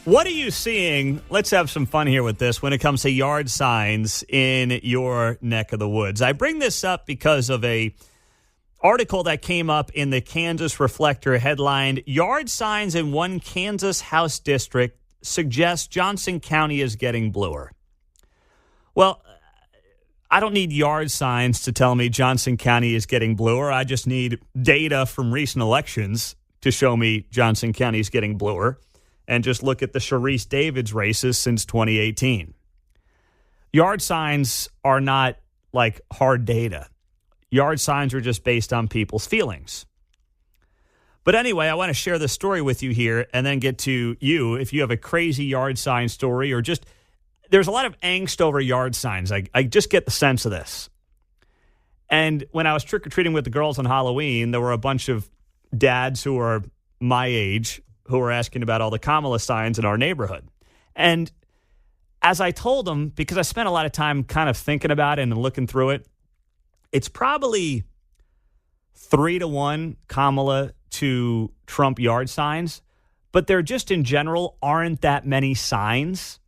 What are you seeing? Let's have some fun here with this when it comes to yard signs in your neck of the woods. I bring this up because of a article that came up in the Kansas Reflector headlined, "Yard signs in one Kansas House district suggest Johnson County is getting bluer." Well, I don't need yard signs to tell me Johnson County is getting bluer. I just need data from recent elections to show me Johnson County is getting bluer. And just look at the Sharice Davids races since 2018. Yard signs are not like hard data. Yard signs are just based on people's feelings. But anyway, I want to share this story with you here and then get to you if you have a crazy yard sign story or just there's a lot of angst over yard signs. I just get the sense of this. And when I was trick-or-treating with the girls on Halloween, there were a bunch of dads who are my age who were asking about all the Kamala signs in our neighborhood. And as I told them, because I spent a lot of time kind of thinking about it and looking through it, it's probably 3-1 Kamala to Trump yard signs, but there just in general aren't that many signs.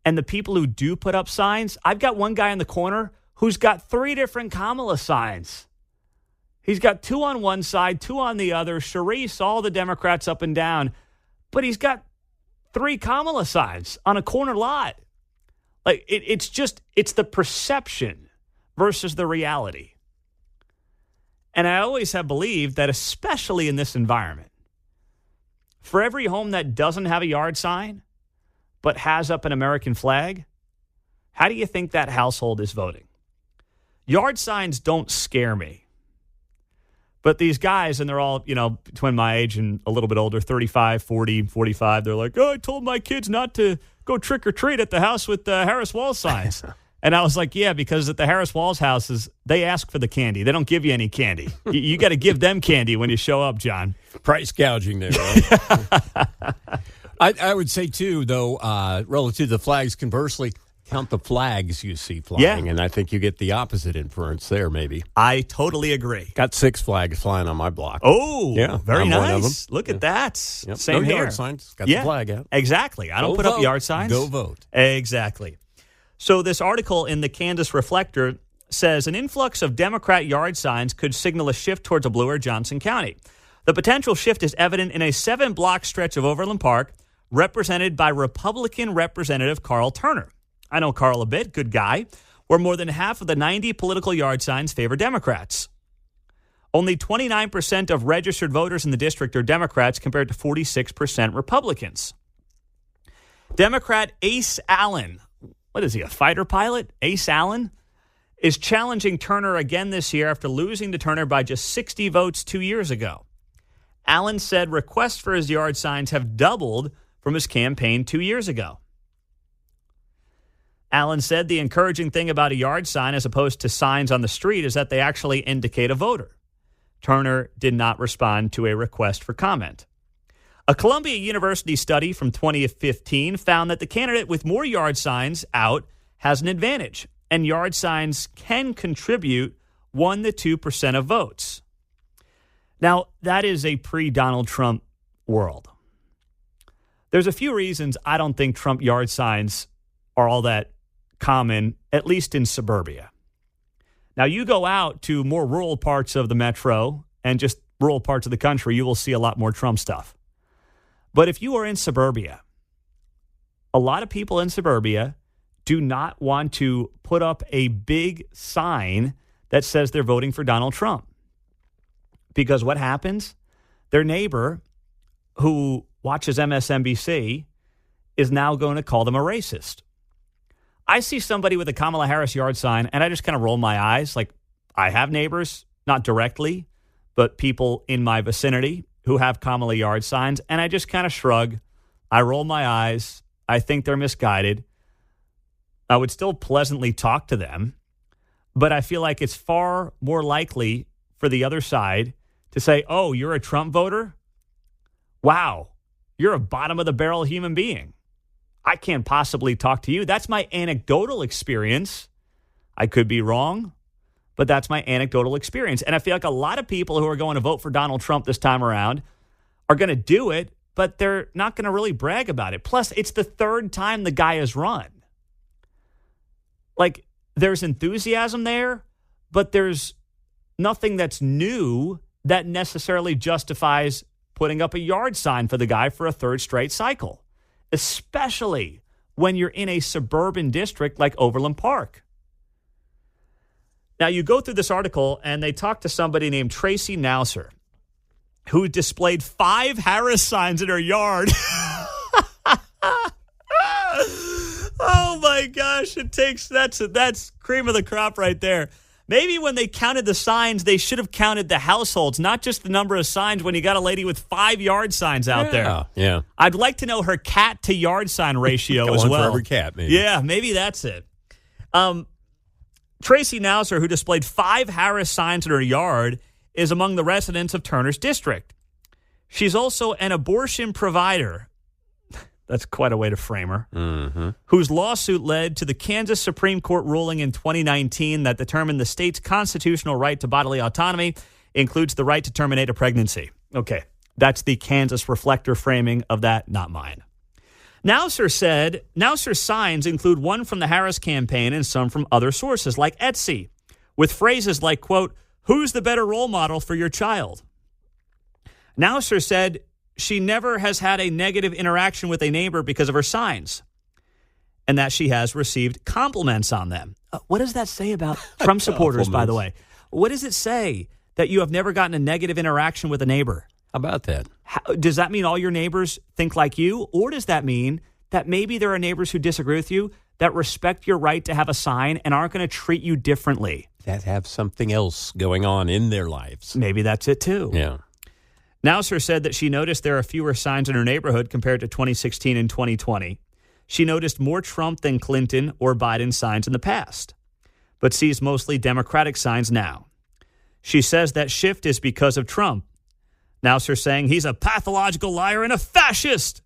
And the people who do put up signs, I've got one guy in the corner who's got 3 different Kamala signs. He's got 2 on one side, 2 on the other. Sharice, all the Democrats up and down. But he's got 3 Kamala signs on a corner lot. Like, it's the perception versus the reality. And I always have believed that, especially in this environment, for every home that doesn't have a yard sign but has up an American flag, how do you think that household is voting? Yard signs don't scare me. But these guys, and they're all, between my age and a little bit older, 35, 40, 45, they're like, I told my kids not to go trick-or-treat at the house with the Harris Walls signs. And I was like, yeah, because at the Harris Walls houses, they ask for the candy. They don't give you any candy. You got to give them candy when you show up, John. Price gouging there, right? I would say, too, though, relative to the flags, conversely, count the flags you see flying, and I think you get the opposite inference there, maybe. I totally agree. Got 6 flags flying on my block. Oh, yeah, very I'm nice. one of them. Look at that. Yep. Same no here. Yard signs. Got the flag out. Exactly. I don't put up yard signs. Go vote. Exactly. So this article in the Kansas Reflector says an influx of Democrat yard signs could signal a shift towards a bluer Johnson County. The potential shift is evident in a 7-block stretch of Overland Park represented by Republican Representative Carl Turner. I know Carl a bit, good guy, where more than half of the 90 political yard signs favor Democrats. Only 29% of registered voters in the district are Democrats compared to 46% Republicans. Democrat Ace Allen, what is he, a fighter pilot? Ace Allen is challenging Turner again this year after losing to Turner by just 60 votes 2 years ago. Allen said requests for his yard signs have doubled from his campaign 2 years ago. Allen said the encouraging thing about a yard sign as opposed to signs on the street is that they actually indicate a voter. Turner did not respond to a request for comment. A Columbia University study from 2015 found that the candidate with more yard signs out has an advantage, and yard signs can contribute 1 to 2% of votes. Now, that is a pre-Donald Trump world. There's a few reasons I don't think Trump yard signs are all that common, at least in suburbia. Now, you go out to more rural parts of the metro and just rural parts of the country, you will see a lot more Trump stuff. But if you are in suburbia, a lot of people in suburbia do not want to put up a big sign that says they're voting for Donald Trump. Because what happens? Their neighbor who watches MSNBC is now going to call them a racist. I see somebody with a Kamala Harris yard sign, and I just kind of roll my eyes. Like, I have neighbors, not directly, but people in my vicinity who have Kamala yard signs, and I just kind of shrug. I roll my eyes. I think they're misguided. I would still pleasantly talk to them, but I feel like it's far more likely for the other side to say, oh, you're a Trump voter? Wow, you're a bottom-of-the-barrel human being. I can't possibly talk to you. That's my anecdotal experience. I could be wrong, but that's my anecdotal experience. And I feel like a lot of people who are going to vote for Donald Trump this time around are going to do it but they're not going to really brag about it. Plus, it's the third time the guy has run. Like, there's enthusiasm there, but there's nothing that's new that necessarily justifies putting up a yard sign for the guy for a third straight cycle, especially when you're in a suburban district like Overland Park. Now, you go through this article, and they talk to somebody named Tracy Nausser, who displayed 5 Harris signs in her yard. Oh, my gosh. That's cream of the crop right there. Maybe when they counted the signs, they should have counted the households, not just the number of signs when you got a lady with 5 yard signs out there. Yeah. I'd like to know her cat to yard sign ratio as well. For every cat, maybe. Yeah, maybe that's it. Tracy Nausser, who displayed 5 Harris signs in her yard, is among the residents of Turner's district. She's also an abortion provider. That's quite a way to frame her. Mm-hmm. Whose lawsuit led to the Kansas Supreme Court ruling in 2019 that determined the state's constitutional right to bodily autonomy includes the right to terminate a pregnancy. Okay, that's the Kansas Reflector framing of that, not mine. Nausser said Nausser's signs include one from the Harris campaign and some from other sources like Etsy, with phrases like, quote, "Who's the better role model for your child?" Nausser said she never has had a negative interaction with a neighbor because of her signs, and that she has received compliments on them. What does that say about Trump supporters, by the way? What does it say that you have never gotten a negative interaction with a neighbor? How about that? Does that mean all your neighbors think like you? Or does that mean that maybe there are neighbors who disagree with you that respect your right to have a sign and aren't going to treat you differently? That have something else going on in their lives. Maybe that's it too. Yeah. Nausser said that she noticed there are fewer signs in her neighborhood compared to 2016 and 2020. She noticed more Trump than Clinton or Biden signs in the past, but sees mostly Democratic signs now. She says that shift is because of Trump. Nausser saying he's a pathological liar and a fascist.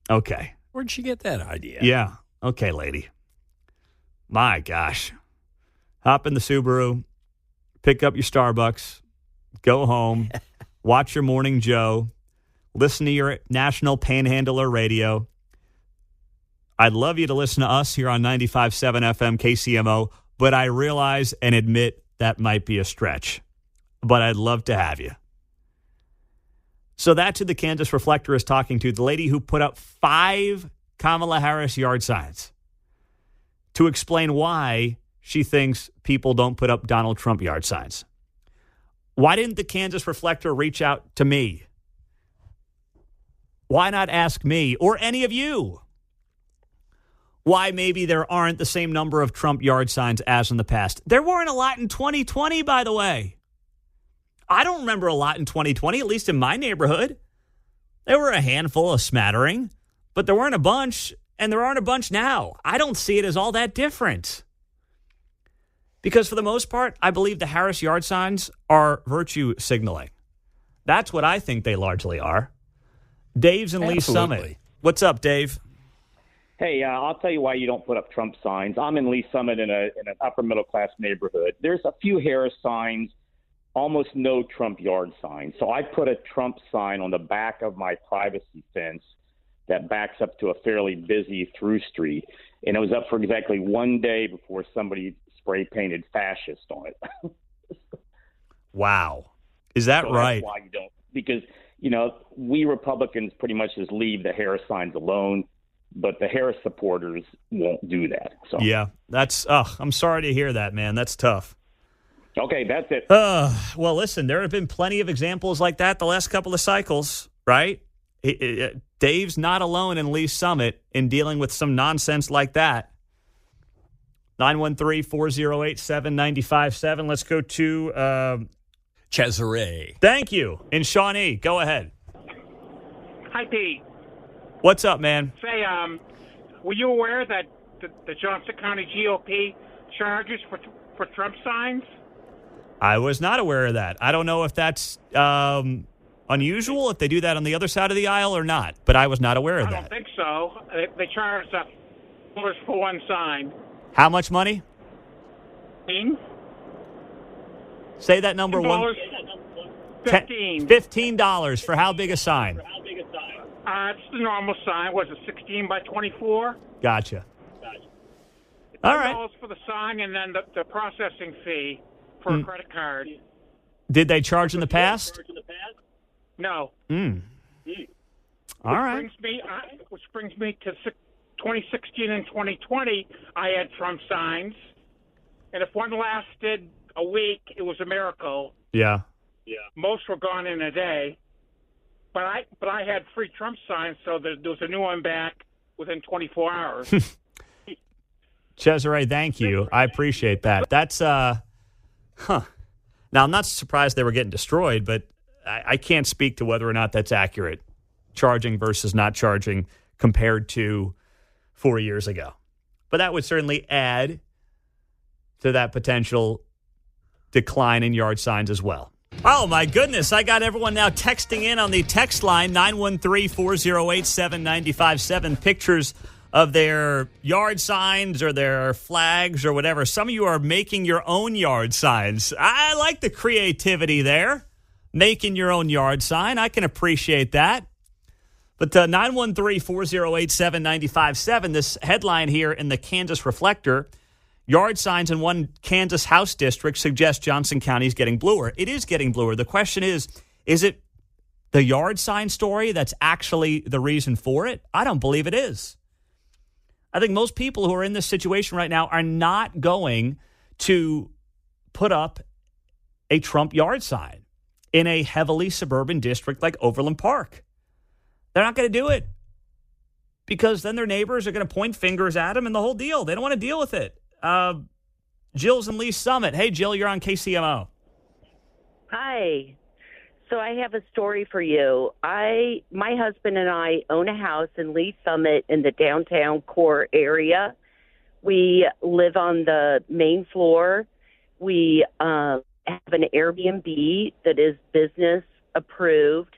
Okay. Where'd she get that idea? Yeah. Okay, lady. My gosh. Hop in the Subaru, pick up your Starbucks, go home, watch your Morning Joe, listen to your national panhandler radio. I'd love you to listen to us here on 95.7 FM KCMO, but I realize and admit that might be a stretch. But I'd love to have you. So that's who the Kansas Reflector is talking to, the lady who put up 5 Kamala Harris yard signs to explain why she thinks people don't put up Donald Trump yard signs. Why didn't the Kansas Reflector reach out to me? Why not ask me or any of you why maybe there aren't the same number of Trump yard signs as in the past? There weren't a lot in 2020, by the way. I don't remember a lot in 2020, at least in my neighborhood. There were a handful, a smattering, but there weren't a bunch, and there aren't a bunch now. I don't see it as all that different. Because for the most part, I believe the Harris yard signs are virtue signaling. That's what I think they largely are. Dave's in Lee Summit. What's up, Dave? Hey, I'll tell you why you don't put up Trump signs. I'm in Lee Summit in an upper middle class neighborhood. There's a few Harris signs, almost no Trump yard signs. So I put a Trump sign on the back of my privacy fence that backs up to a fairly busy through street. And it was up for exactly one day before somebody spray painted fascist on it. Wow. Is that so right? That's why you don't. Because, we Republicans pretty much just leave the Harris signs alone, but the Harris supporters won't do that. So yeah, I'm sorry to hear that, man. That's tough. Okay, that's it. Well, listen, there have been plenty of examples like that the last couple of cycles, right? Dave's not alone in Lee Summit in dealing with some nonsense like that. 913-408-7957. Let's go to Cesare. Thank you. In Shawnee, go ahead. Hi, Pete. What's up, man? Say, were you aware that the Johnson County GOP charges for Trump signs? I was not aware of that. I don't know if that's unusual, if they do that on the other side of the aisle or not, but I was not aware of that. I don't think so. They charge $4 for one sign. How much money? 15? Say that number one. $15. $15 for how big a sign? It's the normal sign. Was it 16 by 24? Gotcha. All right. $10 for the sign, and then the processing fee for a credit card. Did they charge in the past? No. All right. Which brings me to 2016 and 2020. I had Trump signs, and if one lasted a week, it was a miracle. Yeah. Most were gone in a day. But I had free Trump signs, so there was a new one back within 24 hours. Cesare, thank you. I appreciate that. That's, Now, I'm not surprised they were getting destroyed, but I can't speak to whether or not that's accurate, charging versus not charging compared to 4 years ago. But that would certainly add to that potential decline in yard signs as well. Oh, my goodness. I got everyone now texting in on the text line, 913-408-7957, pictures of their yard signs or their flags or whatever. Some of you are making your own yard signs. I like the creativity there. Making your own yard sign. I can appreciate that. But 913-408-7957, this headline here in the Kansas Reflector, yard signs in one Kansas House district suggest Johnson County is getting bluer. It is getting bluer. The question is it the yard sign story that's actually the reason for it? I don't believe it is. I think most people who are in this situation right now are not going to put up a Trump yard sign in a heavily suburban district like Overland Park. They're not going to do it because then their neighbors are going to point fingers at them and the whole deal. They don't want to deal with it. Jill's in Lee Summit. Hey, Jill, you're on KCMO. Hi. So I have a story for you. My husband and I own a house in Lee Summit in the downtown core area. We live on the main floor. We have an Airbnb that is business approved.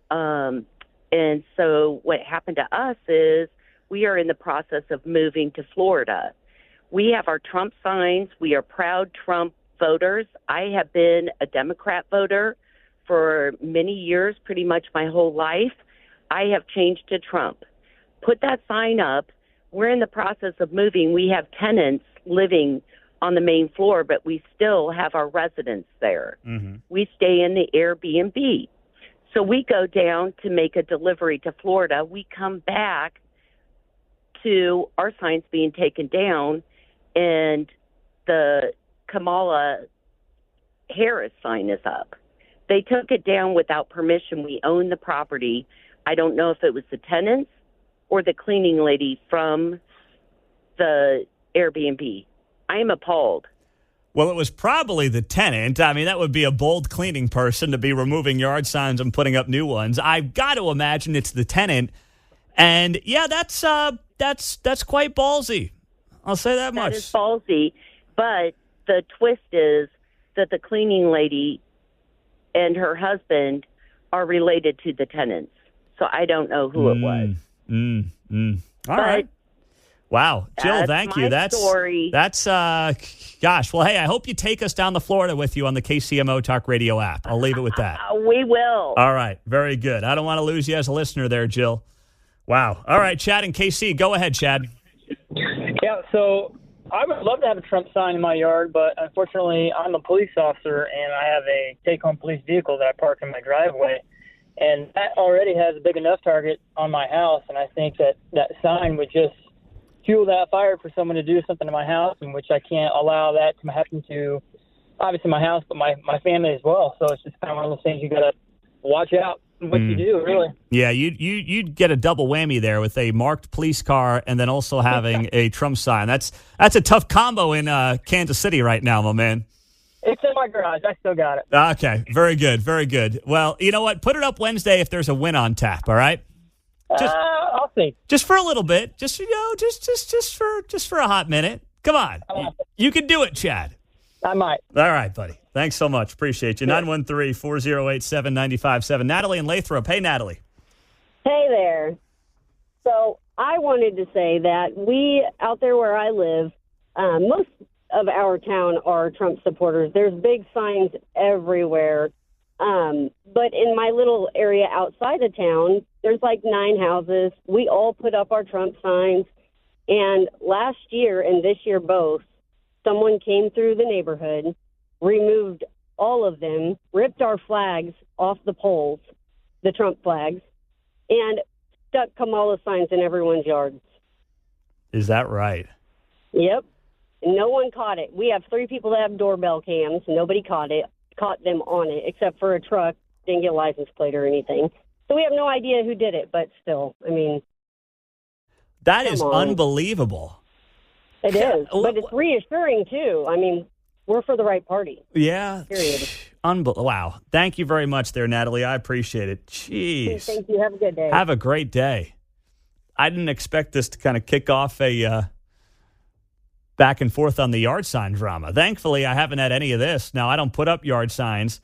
And so what happened to us is we are in the process of moving to Florida. We have our Trump signs. We are proud Trump voters. I have been a Democrat voter for many years, pretty much my whole life. I have changed to Trump. Put that sign up. We're in the process of moving. We have tenants living on the main floor, but we still have our residents there. Mm-hmm. We stay in the Airbnb. So we go down to make a delivery to Florida. We come back to our signs being taken down, and the Kamala Harris sign is up. They took it down without permission. We own the property. I don't know if it was the tenants or the cleaning lady from the Airbnb. I am appalled. Well, it was probably the tenant. I mean, that would be a bold cleaning person to be removing yard signs and putting up new ones. I've got to imagine it's the tenant. And yeah, that's quite ballsy. I'll say that much. That is ballsy. But the twist is that the cleaning lady and her husband are related to the tenants. So I don't know who it was. All right. Wow. Jill, thank you. That's story. Gosh. Well, hey, I hope you take us down to Florida with you on the KCMO Talk Radio app. I'll leave it with that. We will. All right. Very good. I don't want to lose you as a listener there, Jill. Wow. All right, Chad and KC. Go ahead, Chad. Yeah, so I would love to have a Trump sign in my yard, but unfortunately I'm a police officer and I have a take-home police vehicle that I park in my driveway. And that already has a big enough target on my house, and I think that sign would just fuel that fire for someone to do something to my house, in which I can't allow that to happen to, obviously, my house, but my family as well. So it's just kind of one of those things you got to watch out what you do, really. Yeah, you'd get a double whammy there with a marked police car and then also having a Trump sign. That's a tough combo in Kansas City right now, my man. It's in my garage. I still got it. Okay, very good, very good. Well, you know what? Put it up Wednesday if there's a win on tap. All right. I'll see. Just for a little bit. Just for a hot minute. Come on. You can do it, Chad. I might. All right, buddy. Thanks so much. Appreciate you. 913-408-7957. Natalie in Lathrop. Hey, Natalie. Hey there. So I wanted to say that we, out there where I live, most of our town are Trump supporters. There's big signs everywhere. But in my little area outside of town, There's like 9 houses. We all put up our Trump signs. And last year and this year both, someone came through the neighborhood, removed all of them, ripped our flags off the poles, the Trump flags, and stuck Kamala signs in everyone's yards. Is that right? Yep. No one caught it. We have 3 people that have doorbell cams. Nobody caught them on it, except for a truck. Didn't get a license plate or anything. So we have no idea who did it, but still, I mean. That is unbelievable. It is, but it's reassuring, too. I mean, we're for the right party. Yeah. Period. Wow. Thank you very much there, Natalie. I appreciate it. Jeez. Thank you. Have a good day. Have a great day. I didn't expect this to kind of kick off a back and forth on the yard sign drama. Thankfully, I haven't had any of this. Now, I don't put up yard signs.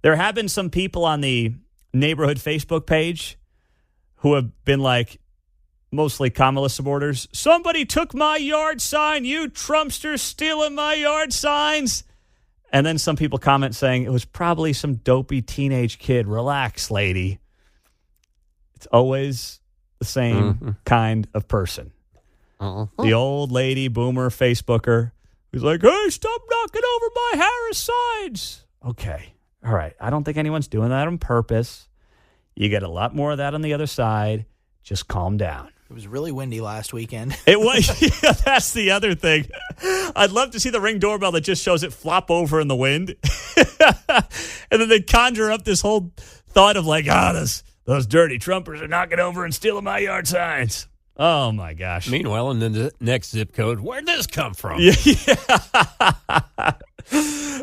There have been some people on the neighborhood Facebook page who have been like, mostly Kamala supporters, somebody took my yard sign, you Trumpsters stealing my yard signs. And then some people comment saying it was probably some dopey teenage kid. Relax, lady. It's always the same kind of person. The old lady, boomer, Facebooker, who's like, hey, stop knocking over my Harris signs. Okay. All right. I don't think anyone's doing that on purpose. You get a lot more of that on the other side. Just calm down. It was really windy last weekend. It was. Yeah, that's the other thing. I'd love to see the Ring doorbell that just shows it flop over in the wind. And then they conjure up this whole thought of like, those dirty Trumpers are knocking over and stealing my yard signs. Oh, my gosh. Meanwhile, in the next zip code, where'd this come from? Yeah.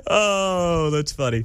Oh, that's funny.